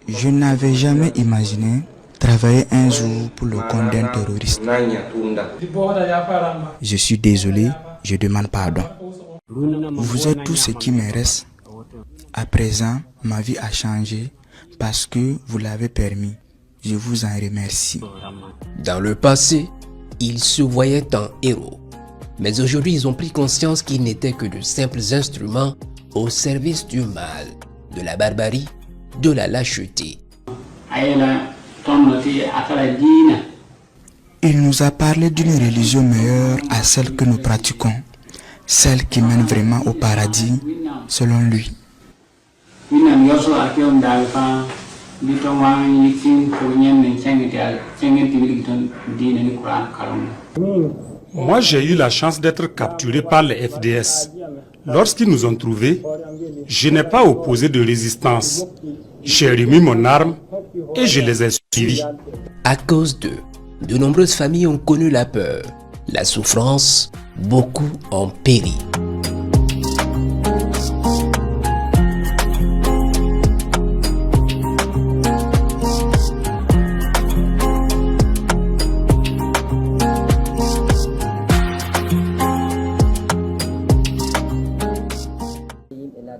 Je n'avais jamais imaginé travailler un jour pour le compte d'un terroriste. Je suis désolé, je demande pardon. Vous êtes tout ce qui me reste. À présent, ma vie a changé parce que vous l'avez permis. Je vous en remercie. Dans le passé, ils se voyaient en héros. Mais aujourd'hui, ils ont pris conscience qu'ils n'étaient que de simples instruments au service du mal, de la barbarie, de la lâcheté. Il nous a parlé d'une religion meilleure à celle que nous pratiquons, celle qui mène vraiment au paradis, selon lui. Moi, j'ai eu la chance d'être capturé par les FDS. Lorsqu'ils nous ont trouvés, je n'ai pas opposé de résistance. J'ai remis mon arme et je les ai suivis. À cause d'eux, de nombreuses familles ont connu la peur, la souffrance, beaucoup ont péri.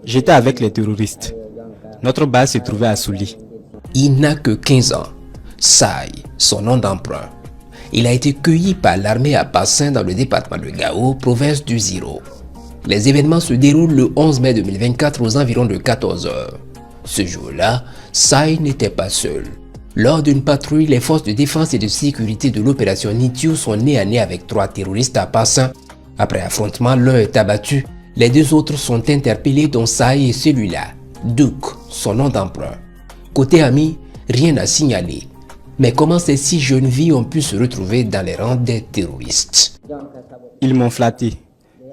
J'étais avec les terroristes. Notre base se trouvait à Souli. Il n'a que 15 ans. Sai, son nom d'emprunt. Il a été cueilli par l'armée à Passin dans le département de Gao, province du Ziro. Les événements se déroulent le 11 mai 2024 aux environs de 14 h. Ce jour-là, Sai n'était pas seul. Lors d'une patrouille, les forces de défense et de sécurité de l'opération Nitio sont nez à nez avec 3 terroristes à Passin. Après affrontement, l'un est abattu. Les 2 autres sont interpellés, dont Sai et celui-là, Duke, son nom d'emprunt. Côté amis, rien à signaler. Mais comment ces 6 jeunes filles ont pu se retrouver dans les rangs des terroristes? Ils m'ont flatté,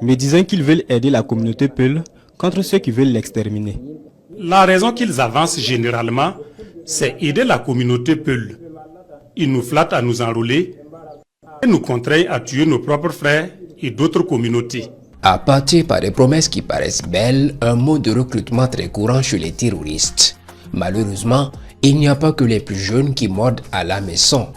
me disant qu'ils veulent aider la communauté Peul contre ceux qui veulent l'exterminer. La raison qu'ils avancent généralement, c'est aider la communauté Peul. Ils nous flattent à nous enrôler et nous contraignent à tuer nos propres frères et d'autres communautés. Appâtés par des promesses qui paraissent belles, un mode de recrutement très courant chez les terroristes. Malheureusement, il n'y a pas que les plus jeunes qui mordent à la maison.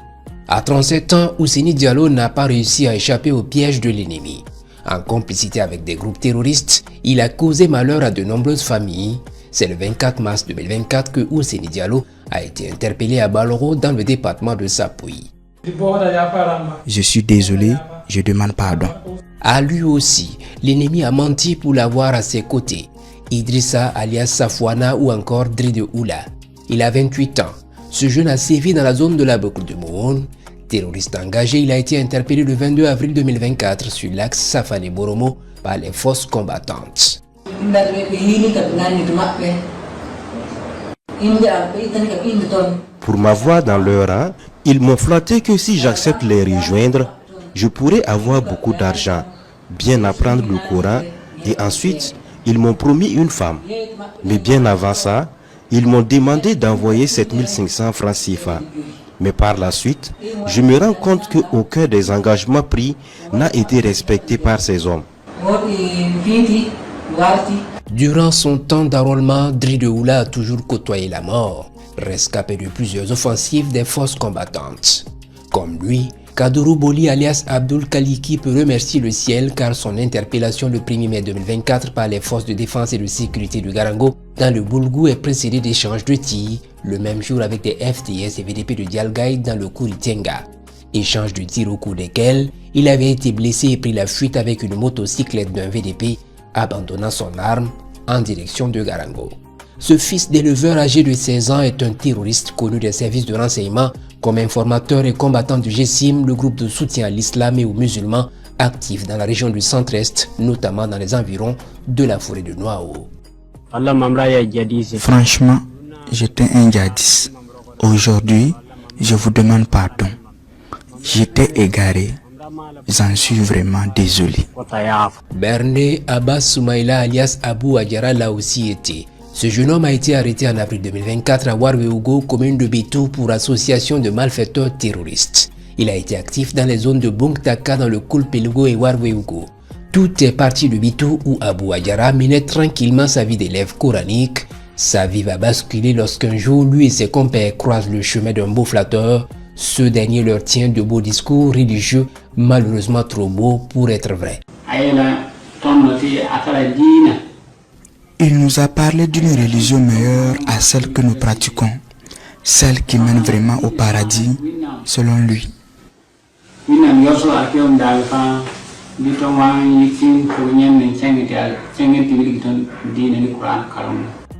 À 37 ans, Ousseini Diallo n'a pas réussi à échapper au piège de l'ennemi. En complicité avec des groupes terroristes, il a causé malheur à de nombreuses familles. C'est le 24 mars 2024 que Ousseini Diallo a été interpellé à Baloro dans le département de Sapouy. Je suis désolé, je demande pardon. À lui aussi, l'ennemi a menti pour l'avoir à ses côtés. Idrissa alias Safouana ou encore Dride Oula. Il a 28 ans. Ce jeune a sévi dans la zone de la boucle de Mohon. Terroriste engagé, il a été interpellé le 22 avril 2024 sur l'axe Safane-Boromo par les forces combattantes. Pour m'avoir dans leur rang, ils m'ont flatté que si j'accepte les rejoindre, je pourrais avoir beaucoup d'argent, bien apprendre le Coran et ensuite, ils m'ont promis une femme. Mais bien avant ça, ils m'ont demandé d'envoyer 7500 francs CFA. Mais par la suite, je me rends compte qu'aucun des engagements pris n'a été respecté par ces hommes. Durant son temps d'enrôlement, Dride Oula a toujours côtoyé la mort, rescapé de plusieurs offensives des forces combattantes. Comme lui, Kadourou Boli alias Abdul Kaliki peut remercier le ciel car son interpellation le 1er mai 2024 par les forces de défense et de sécurité du Garango dans le Boulgou est précédée d'échanges de tirs, le même jour avec des FTS et VDP de Dialgaï dans le Kouritenga. Échange de tirs au cours desquels il avait été blessé et pris la fuite avec une motocyclette d'un VDP, abandonnant son arme en direction de Garango. Ce fils d'éleveur âgé de 16 ans est un terroriste connu des services de renseignement comme informateur et combattant du GSIM, le groupe de soutien à l'islam et aux musulmans actif dans la région du centre-est, notamment dans les environs de la forêt de Noao. Franchement, j'étais un djihadiste. Aujourd'hui, je vous demande pardon. J'étais égaré. J'en suis vraiment désolé. Berné Abbas Soumaïla alias Abou Adjara l'a aussi été. Ce jeune homme a été arrêté en avril 2024 à Warweugo, commune de Betou, pour association de malfaiteurs terroristes. Il a été actif dans les zones de Bungtaka dans le Koulpelgo et Warweugo. Tout est parti de Betou où Abou Adjara menait tranquillement sa vie d'élève coranique Sa vie va basculer lorsqu'un jour, lui et ses compères croisent le chemin d'un beau flatteur. Ce dernier leur tient de beaux discours religieux, malheureusement trop beaux pour être vrais. Il nous a parlé d'une religion meilleure à celle que nous pratiquons, celle qui mène vraiment au paradis, selon lui.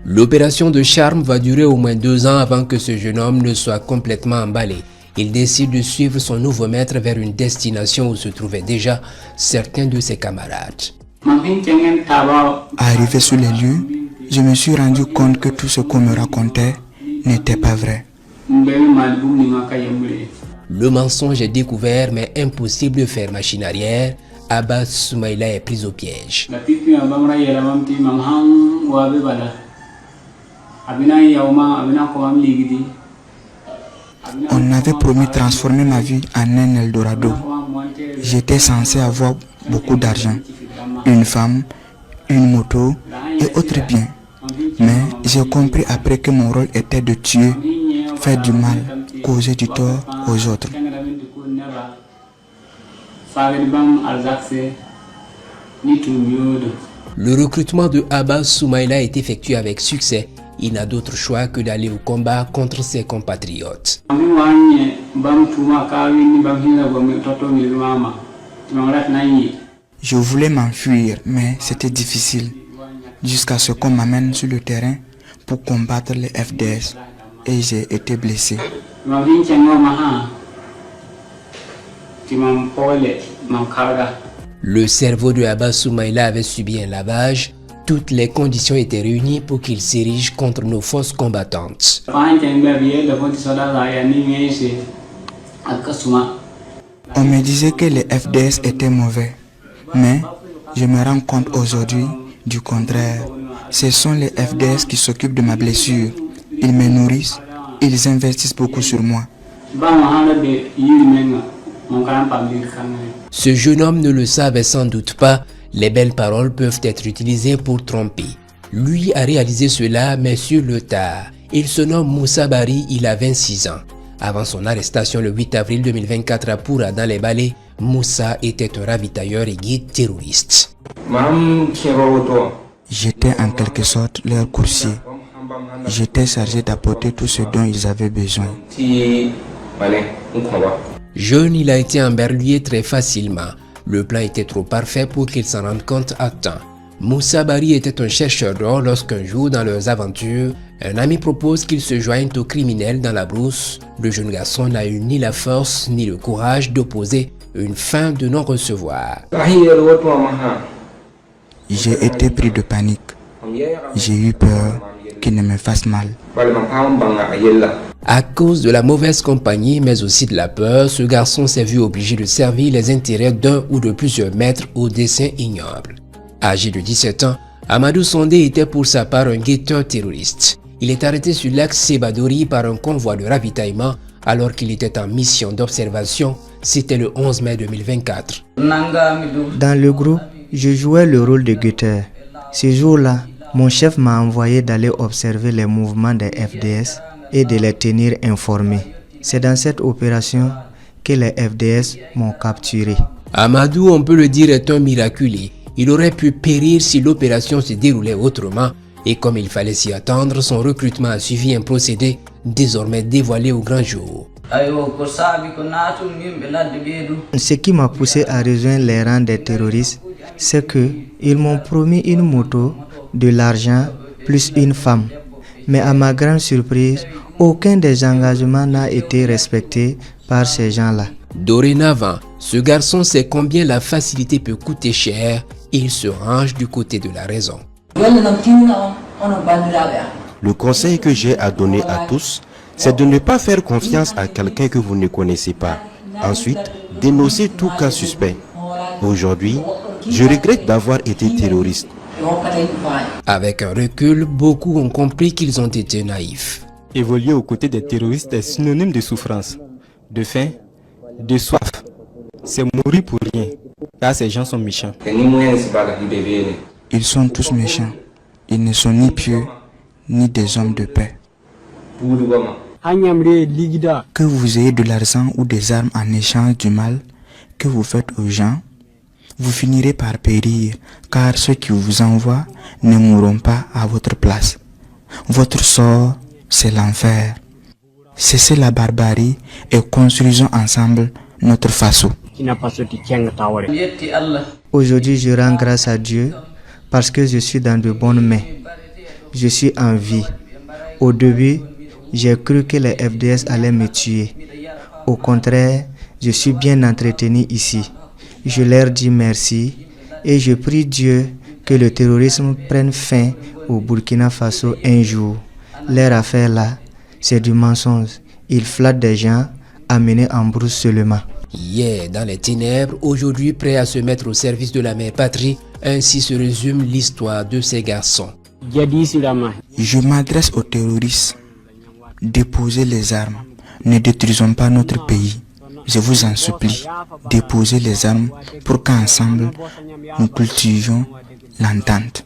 L'opération de charme va durer au moins 2 ans avant que ce jeune homme ne soit complètement emballé. Il décide de suivre son nouveau maître vers une destination où se trouvaient déjà certains de ses camarades. Arrivé sur les lieux, je me suis rendu compte que tout ce qu'on me racontait n'était pas vrai. Le mensonge est découvert mais impossible de faire machine arrière. Abbas Soumaïla est pris au piège. On avait promis de transformer ma vie en un Eldorado. J'étais censé avoir beaucoup d'argent, une femme, une moto et autres biens. Mais j'ai compris après que mon rôle était de tuer, faire du mal, causer du tort aux autres. Le recrutement de Abbas Soumaïla est effectué avec succès. Il n'a d'autre choix que d'aller au combat contre ses compatriotes. Je voulais m'enfuir, mais c'était difficile. Jusqu'à ce qu'on m'amène sur le terrain pour combattre les FDS. Et j'ai été blessé. Le cerveau de Abbas Soumaïla avait subi un lavage. Toutes les conditions étaient réunies pour qu'il s'érige contre nos forces combattantes. On me disait que les FDS étaient mauvais, mais je me rends compte aujourd'hui du contraire. Ce sont les FDS qui s'occupent de ma blessure. Ils me nourrissent, ils investissent beaucoup sur moi. Ce jeune homme ne le savait sans doute pas. Les belles paroles peuvent être utilisées pour tromper. Lui a réalisé cela, mais sur le tard. Il se nomme Moussa Bari, il a 26 ans. Avant son arrestation le 8 avril 2024 à Poura dans les Ballets, Moussa était un ravitailleur et guide terroriste. J'étais en quelque sorte leur coursier. J'étais chargé d'apporter tout ce dont ils avaient besoin. Jeune, il a été emberlué très facilement. Le plan était trop parfait pour qu'il s'en rende compte à temps. Moussa Bari était un chercheur d'or lorsqu'un jour dans leurs aventures, un ami propose qu'il se joigne aux criminels dans la brousse. Le jeune garçon n'a eu ni la force ni le courage d'opposer une fin de non-recevoir. J'ai été pris de panique. J'ai eu peur qu'il ne me fasse mal. À cause de la mauvaise compagnie, mais aussi de la peur, ce garçon s'est vu obligé de servir les intérêts d'un ou de plusieurs maîtres au dessein ignoble. Âgé de 17 ans, Amadou Sondé était pour sa part un guetteur terroriste. Il est arrêté sur l'axe Sebadori par un convoi de ravitaillement alors qu'il était en mission d'observation. C'était le 11 mai 2024. Dans le groupe, je jouais le rôle de guetteur. Ce jour-là, mon chef m'a envoyé d'aller observer les mouvements des FDS et de les tenir informés. C'est dans cette opération que les FDS m'ont capturé. Amadou, on peut le dire, est un miraculé. Il aurait pu périr si l'opération se déroulait autrement. Et comme il fallait s'y attendre, son recrutement a suivi un procédé désormais dévoilé au grand jour. Ce qui m'a poussé à rejoindre les rangs des terroristes, c'est qu'ils m'ont promis une moto, de l'argent, plus une femme. Mais à ma grande surprise, aucun des engagements n'a été respecté par ces gens-là. Dorénavant, ce garçon sait combien la facilité peut coûter cher. Il se range du côté de la raison. Le conseil que j'ai à donner à tous, c'est de ne pas faire confiance à quelqu'un que vous ne connaissez pas. Ensuite, dénoncer tout cas suspect. Aujourd'hui, je regrette d'avoir été terroriste. Avec un recul, beaucoup ont compris qu'ils ont été naïfs. Évoluer aux côtés des terroristes est synonyme de souffrance, de faim, de soif. C'est mourir pour rien, car ces gens sont méchants. Ils sont tous méchants. Ils ne sont ni pieux, ni des hommes de paix. Que vous ayez de l'argent ou des armes en échange du mal que vous faites aux gens, vous finirez par périr, car ceux qui vous envoient ne mourront pas à votre place. Votre sort, c'est l'enfer. Cessez la barbarie et construisons ensemble notre faso. Aujourd'hui, je rends grâce à Dieu parce que je suis dans de bonnes mains. Je suis en vie. Au début, j'ai cru que les FDS allaient me tuer. Au contraire, je suis bien entretenu ici. Je leur dis merci et je prie Dieu que le terrorisme prenne fin au Burkina Faso un jour. Leur affaire là, c'est du mensonge. Ils flattent des gens amenés en brousse seulement. Hier dans les ténèbres, aujourd'hui prêt à se mettre au service de la mère patrie, ainsi se résume l'histoire de ces garçons. Je m'adresse aux terroristes. Déposez les armes. Ne détruisons pas notre pays. Je vous en supplie. Déposez les armes pour qu'ensemble nous cultivions l'entente.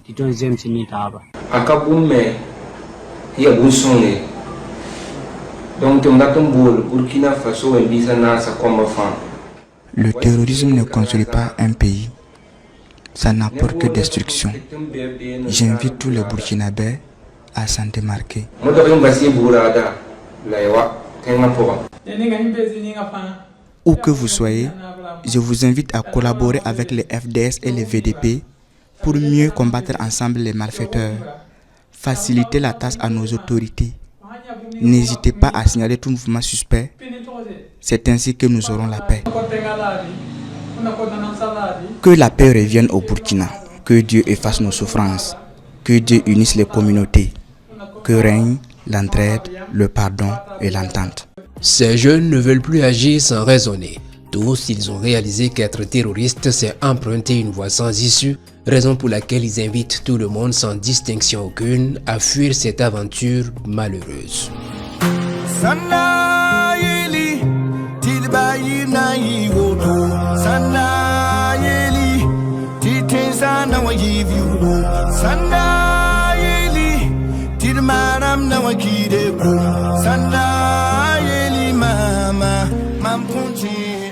Le terrorisme ne construit pas un pays. Ça n'apporte que destruction. J'invite tous les Burkinabés à s'en démarquer. Où que vous soyez, je vous invite à collaborer avec les FDS et les VDP pour mieux combattre ensemble les malfaiteurs. Faciliter la tâche à nos autorités. N'hésitez pas à signaler tout mouvement suspect. C'est ainsi que nous aurons la paix. Que la paix revienne au Burkina. Que Dieu efface nos souffrances. Que Dieu unisse les communautés. Que règne l'entraide, le pardon et l'entente. Ces jeunes ne veulent plus agir sans raisonner. Tous, ils ont réalisé qu'être terroriste, c'est emprunter une voie sans issue, raison pour laquelle ils invitent tout le monde sans distinction aucune à fuir cette aventure malheureuse. Sanda yeli mama mam kunti